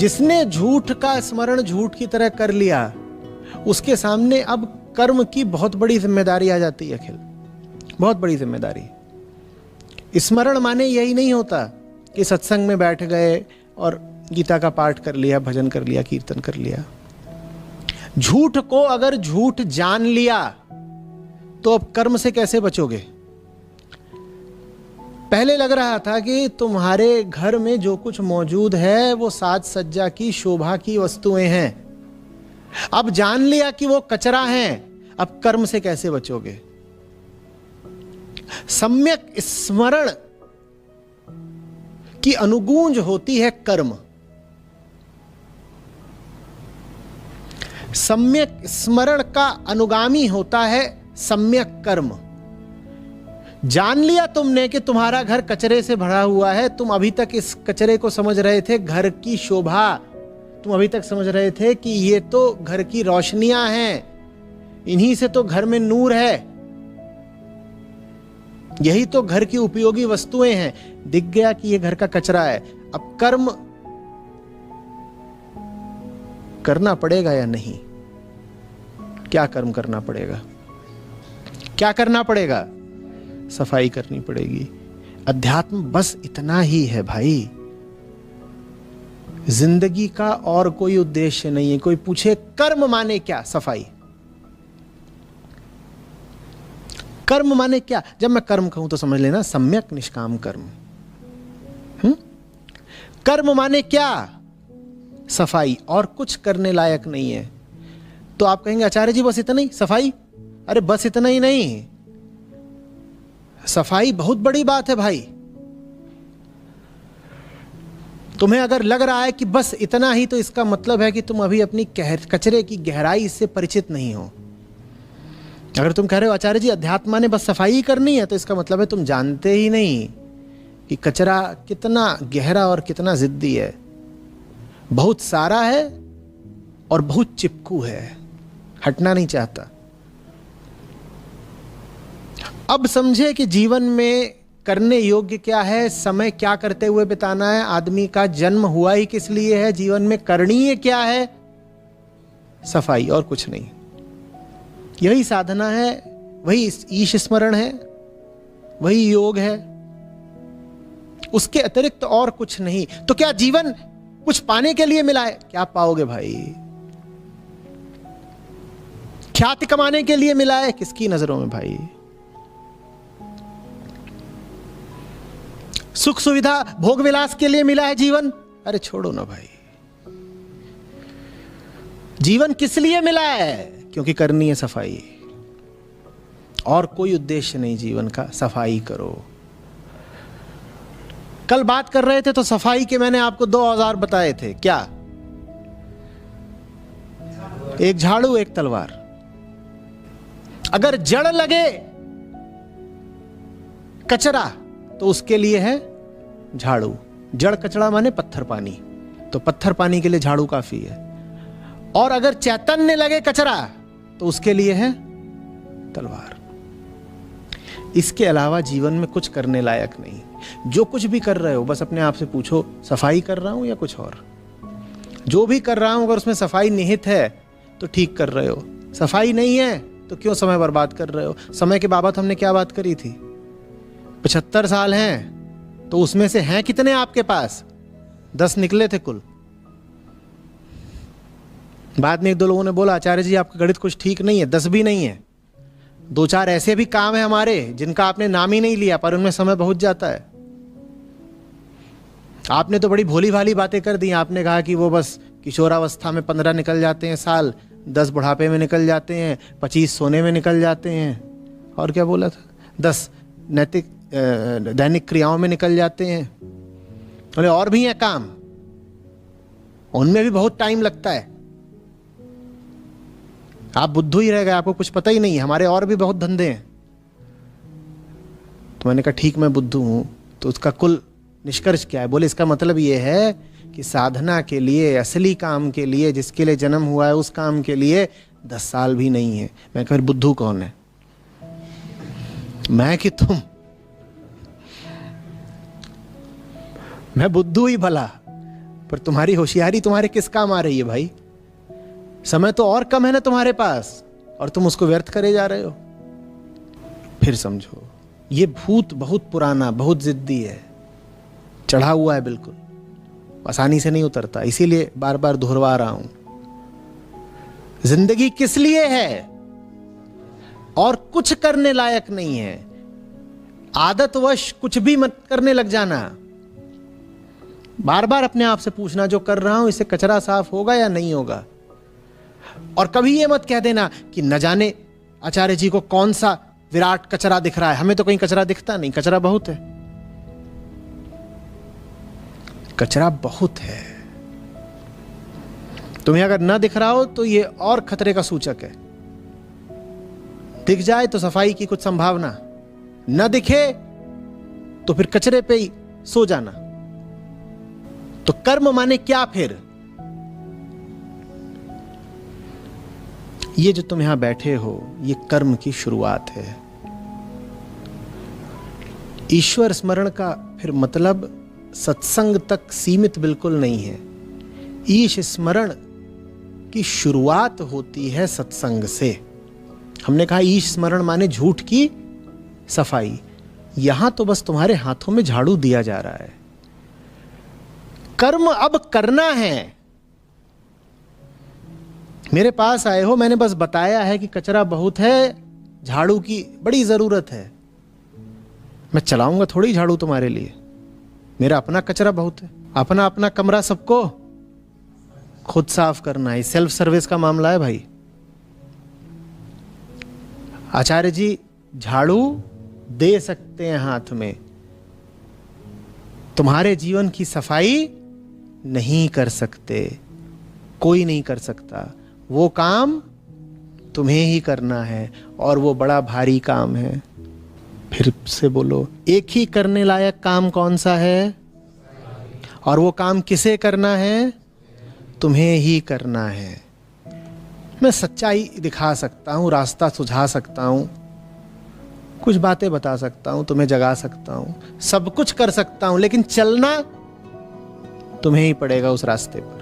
जिसने झूठ का स्मरण झूठ की तरह कर लिया, उसके सामने अब कर्म की बहुत बड़ी जिम्मेदारी आ जाती है अखिल, बहुत बड़ी जिम्मेदारी। स्मरण माने यही नहीं होता कि सत्संग में बैठ गए और गीता का पाठ कर लिया, भजन कर लिया, कीर्तन कर लिया। झूठ को अगर झूठ जान लिया तो अब कर्म से कैसे बचोगे? पहले लग रहा था कि तुम्हारे घर में जो कुछ मौजूद है वो साज सज्जा की, शोभा की वस्तुएं हैं। अब जान लिया कि वो कचरा है, अब कर्म से कैसे बचोगे? सम्यक स्मरण की अनुगूंज होती है कर्म। सम्यक स्मरण का अनुगामी होता है सम्यक कर्म। जान लिया तुमने कि तुम्हारा घर कचरे से भरा हुआ है, तुम अभी तक इस कचरे को समझ रहे थे घर की शोभा, तुम अभी तक समझ रहे थे कि ये तो घर की रोशनियां हैं, इन्हीं से तो घर में नूर है, यही तो घर की उपयोगी वस्तुएं हैं। दिख गया कि ये घर का कचरा है। अब कर्म करना पड़ेगा या नहीं? क्या कर्म करना पड़ेगा? क्या करना पड़ेगा? सफाई करनी पड़ेगी। अध्यात्म बस इतना ही है भाई, जिंदगी का और कोई उद्देश्य नहीं है। कोई पूछे कर्म माने क्या? सफाई। कर्म माने क्या? जब मैं कर्म कहूं तो समझ लेना सम्यक निष्काम कर्म। कर्म माने क्या? सफाई, और कुछ करने लायक नहीं है। तो आप कहेंगे आचार्य जी बस इतना ही सफाई? अरे बस इतना ही नहीं, सफाई बहुत बड़ी बात है भाई। तुम्हें अगर लग रहा है कि बस इतना ही, तो इसका मतलब है कि तुम अभी अपनी कचरे की गहराई से परिचित नहीं हो। अगर तुम कह रहे हो आचार्य जी अध्यात्मा ने बस सफाई ही करनी है, तो इसका मतलब है तुम जानते ही नहीं कि कचरा कितना गहरा और कितना जिद्दी है। बहुत सारा है और बहुत चिपकू है, हटना नहीं चाहता। अब समझे कि जीवन में करने योग्य क्या है, समय क्या करते हुए बिताना है, आदमी का जन्म हुआ ही किस लिए है, जीवन में करणीय क्या है? सफाई, और कुछ नहीं। यही साधना है, वही ईश स्मरण है, वही योग है, उसके अतिरिक्त और कुछ नहीं। तो क्या जीवन कुछ पाने के लिए मिला है? क्या पाओगे भाई? ख्याति कमाने के लिए मिला है? किसकी नजरों में भाई? सुख सुविधा भोग विलास के लिए मिला है जीवन? अरे छोड़ो ना भाई। जीवन किस लिए मिला है? क्योंकि करनी है सफाई, और कोई उद्देश्य नहीं जीवन का। सफाई करो। कल बात कर रहे थे तो सफाई के मैंने आपको 2 औजार बताए थे। क्या? एक झाड़ू, एक तलवार। अगर जड़ लगे कचरा तो उसके लिए है झाड़ू। जड़ कचरा माने पत्थर पानी, तो पत्थर पानी के लिए झाड़ू काफी है। और अगर चैतन्य लगे कचरा तो उसके लिए है तलवार। इसके अलावा जीवन में कुछ करने लायक नहीं। जो कुछ भी कर रहे हो बस अपने आप से पूछो, सफाई कर रहा हूं या कुछ और? जो भी कर रहा हूं अगर उसमें सफाई निहित है तो ठीक कर रहे हो, सफाई नहीं है तो क्यों समय बर्बाद कर रहे हो? समय के बाबत हमने क्या बात करी थी? 75 साल हैं तो उसमें से हैं कितने आपके पास? 10 निकले थे कुल। बाद में 1-2 लोगों ने बोला आचार्य जी आपका गणित कुछ ठीक नहीं है। 10 भी नहीं है, 2-4 ऐसे भी काम है हमारे जिनका आपने नाम ही नहीं लिया, पर उनमें समय बहुत जाता है। आपने तो बड़ी भोली भाली बातें कर दी। आपने कहा कि वो बस किशोरावस्था में 15 निकल जाते हैं साल, 10 बुढ़ापे में निकल जाते हैं, 25 सोने में निकल जाते हैं, और क्या बोला था? 10 नैतिक दैनिक क्रियाओं में निकल जाते हैं। बोले और भी हैं काम, उनमें भी बहुत टाइम लगता है। आप बुद्धू ही रह गए, आपको कुछ पता ही नहीं है, हमारे और भी बहुत धंधे हैं। तो मैंने कहा ठीक मैं बुद्धू हूं, तो उसका कुल निष्कर्ष क्या है? बोले इसका मतलब ये है कि साधना के लिए, असली काम के लिए, जिसके लिए जन्म हुआ है उस काम के लिए 10 साल भी नहीं है। मैं कहा बुद्धू कौन है? मैं कि तुम? मैं बुद्धू ही भला, पर तुम्हारी होशियारी तुम्हारे किस काम आ रही है भाई? समय तो और कम है ना तुम्हारे पास, और तुम उसको व्यर्थ करे जा रहे हो। फिर समझो, ये भूत बहुत पुराना, बहुत जिद्दी है, चढ़ा हुआ है, बिल्कुल आसानी से नहीं उतरता। इसीलिए बार बार दोहरवा रहा हूं, जिंदगी किस लिए है और कुछ करने लायक नहीं है। आदतवश कुछ भी मत करने लग जाना। बार बार अपने आप से पूछना, जो कर रहा हूं इससे कचरा साफ होगा या नहीं होगा। और कभी ये मत कह देना कि न जाने आचार्य जी को कौन सा विराट कचरा दिख रहा है, हमें तो कहीं कचरा दिखता नहीं। कचरा बहुत है, कचरा बहुत है। तुम्हें अगर न दिख रहा हो तो ये और खतरे का सूचक है। दिख जाए तो सफाई की कुछ संभावना, न दिखे तो फिर कचरे पे ही सो जाना। तो कर्म माने क्या फिर? ये जो तुम यहां बैठे हो, ये कर्म की शुरुआत है। ईश्वर स्मरण का फिर मतलब सत्संग तक सीमित बिल्कुल नहीं है। ईश स्मरण की शुरुआत होती है सत्संग से। हमने कहा ईश स्मरण माने झूठ की सफाई। यहां तो बस तुम्हारे हाथों में झाड़ू दिया जा रहा है। कर्म अब करना है। मेरे पास आए हो, मैंने बस बताया है कि कचरा बहुत है, झाड़ू की बड़ी जरूरत है। मैं चलाऊंगा थोड़ी झाड़ू तुम्हारे लिए, मेरा अपना कचरा बहुत है। अपना अपना कमरा सबको खुद साफ करना है। सेल्फ सर्विस का मामला है भाई। आचार्य जी झाड़ू दे सकते हैं हाथ में, तुम्हारे जीवन की सफाई नहीं कर सकते। कोई नहीं कर सकता। वो काम तुम्हें ही करना है, और वो बड़ा भारी काम है। फिर से बोलो, एक ही करने लायक काम कौन सा है? और वो काम किसे करना है? तुम्हें ही करना है। मैं सच्चाई दिखा सकता हूं, रास्ता सुझा सकता हूं, कुछ बातें बता सकता हूं, तुम्हें जगा सकता हूं, सब कुछ कर सकता हूं, लेकिन चलना तुम्हें ही पड़ेगा उस रास्ते पर।